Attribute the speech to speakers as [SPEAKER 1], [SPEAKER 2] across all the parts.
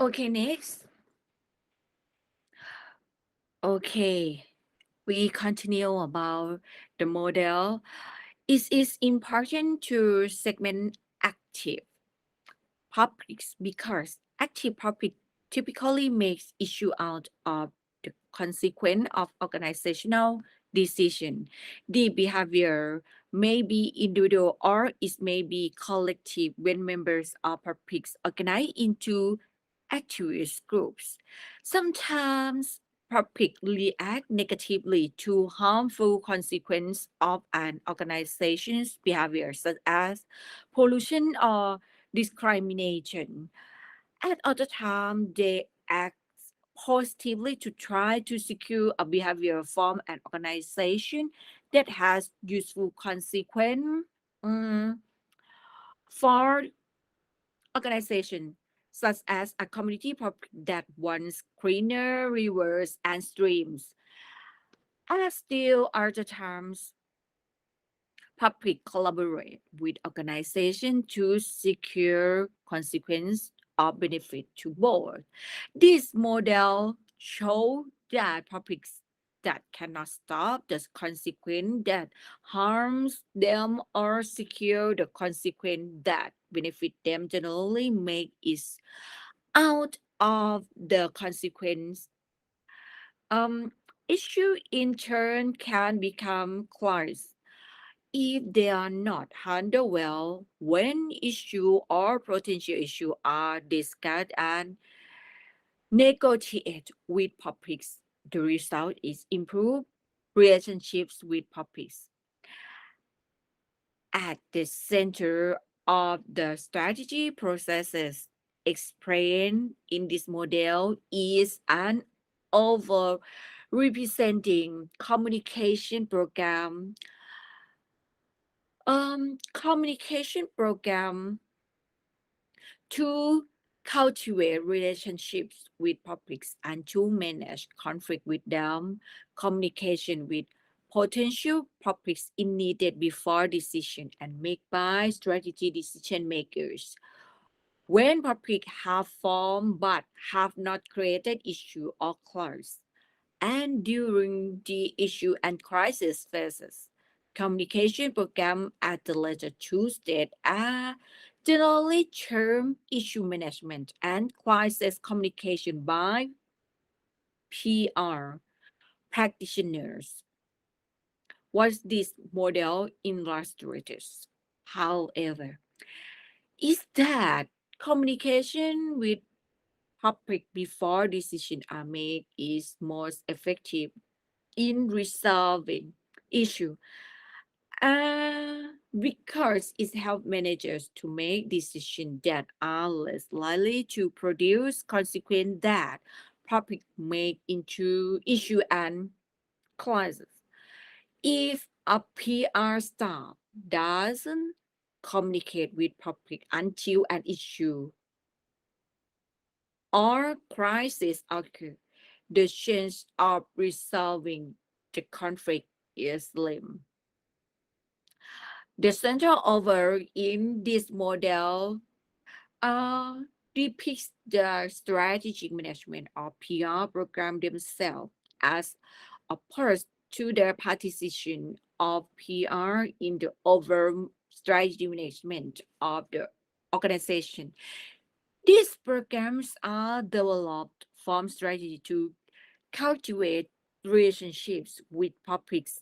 [SPEAKER 1] Okay, next. Okay, we continue about the model. It is important to segment active publics because active public typically makes issue out of the consequence of organizational decision. The behavior may be individual or it may be collective when members of publics organize into activist groups. Sometimes public react negatively to harmful consequences of an organization's behavior, such as pollution or discrimination. At other time, they act positively to try to secure a behavior from an organization that has useful consequence for organization, such as a community that wants cleaner rivers and streams. At still other times, public collaborate with organizations to secure consequence or benefit to both. This model show that publics that cannot stop the consequence that harms them or secure the consequence that benefit them generally make it out of the consequence. Um, issue in turn can become clause if they are not handled well. When issue or potential issue are discussed and negotiated with publics, the result is improved relationships with publics. At the center of the strategy processes explained in this model is an over representing communication program. Communication program to cultivate relationships with publics and to manage conflict with them, communication with potential publics is needed before decision and made by strategy decision makers. When public have formed but have not created issue or clause, and during the issue and crisis phases. Communication program at the latter two states are generally termed issue management and crisis communication by PR practitioners. What this model illustrates, however, is that communication with public before decisions are made is most effective in resolving issue because it helps managers to make decisions that are less likely to produce consequences that public make into issue and clauses. If a PR staff doesn't communicate with public until an issue or crisis occur, the chance of resolving the conflict is slim. The central over in this model uh, depicts the strategic management of PR program themselves as opposed to the participation of PR in the overall strategy management of the organization. These programs are developed from strategy to cultivate relationships with publics.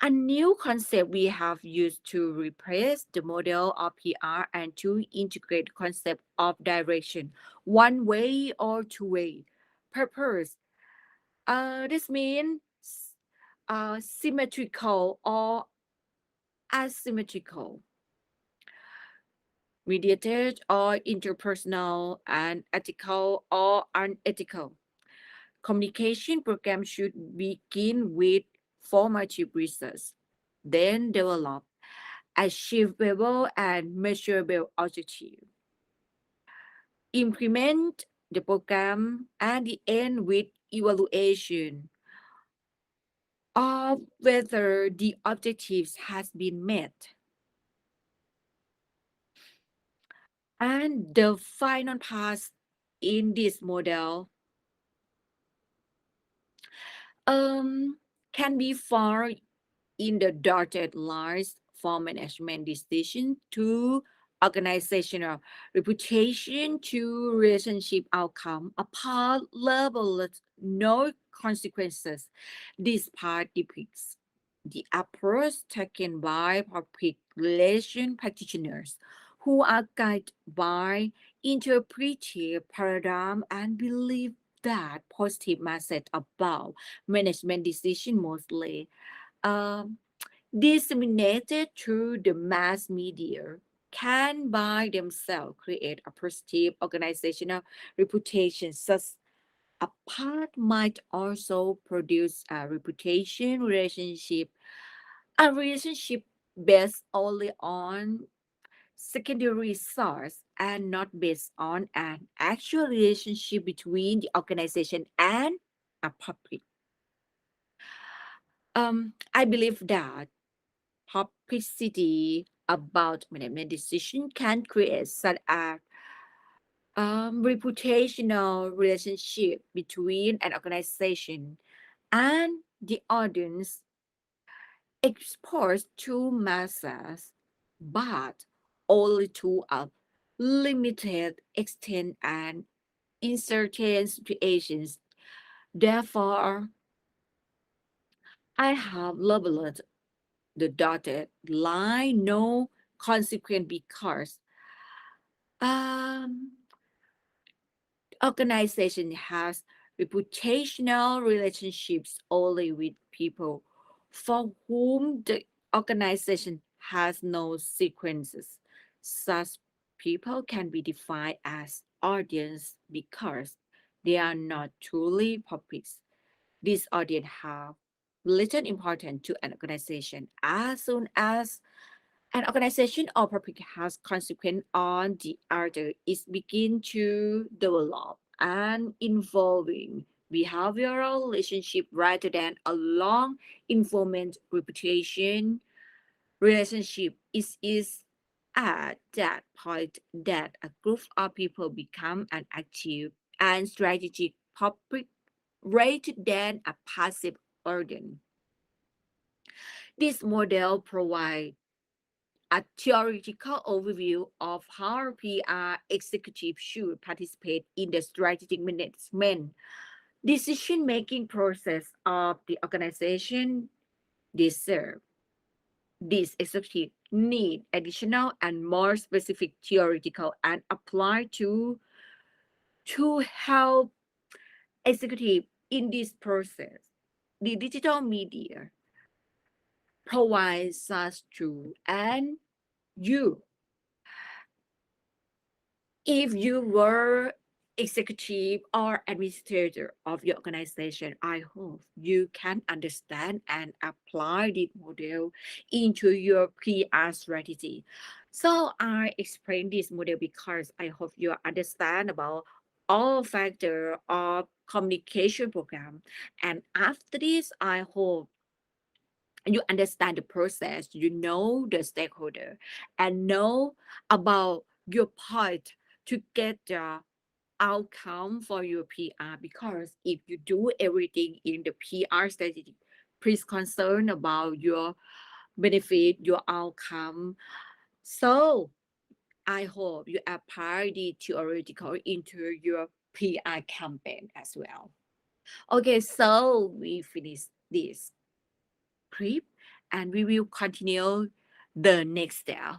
[SPEAKER 1] A new concept we have used to replace the model of PR and to integrate the concept of direction, one way or two way. Purpose. This means symmetrical or asymmetrical, mediated or interpersonal, and ethical or unethical. Communication program should begin with formative research, then develop achievable and measurable objective. Implement the program and the end with evaluation of whether the objectives has been met. And the final part in this model um, can be found in the dotted lines from management decision to organizational reputation to relationship outcome upon labeled no consequences. This part depicts the approach taken by public relation practitioners who are guided by interpretive paradigm and believe that positive message about management decision mostly um, disseminated through the mass media can by themselves create a positive organizational reputation. Such a part might also produce a relationship based only on secondary source and not based on an actual relationship between the organization and a public. I believe that publicity about management decision can create such a reputational relationship between an organization and the audience exposed to masses, but only to a limited extent and in certain situations. Therefore, I have labeled the dotted line no consequent because um, organization has reputational relationships only with people for whom the organization has no sequences. Such people can be defined as audience because they are not truly publics. This audience have little importance to an organization as soon as an organization or public has consequence on the other is begin to develop an involving behavioral relationship rather than a long informant reputation relationship. Is at that point that a group of people become an active and strategic public rather than a passive audience. This model provides a theoretical overview of how PR executives should participate in the strategic management decision making process of the organization they serve. These executives need additional and more specific theoretical and apply to help executive in this process. The digital media provides such tools and you if you were executive or administrator of your organization, I hope you can understand and apply this model into your PR strategy. So I explain this model because I hope you understand about all factor of communication program. And after this, I hope you understand the process, you know the stakeholder, and know about your part to get the outcome for your PR. Because if you do everything in the PR strategy, please concern about your benefit, your outcome. So I hope you apply the theoretical into your PR campaign as well. Okay, so we finish this clip and we will continue the next step.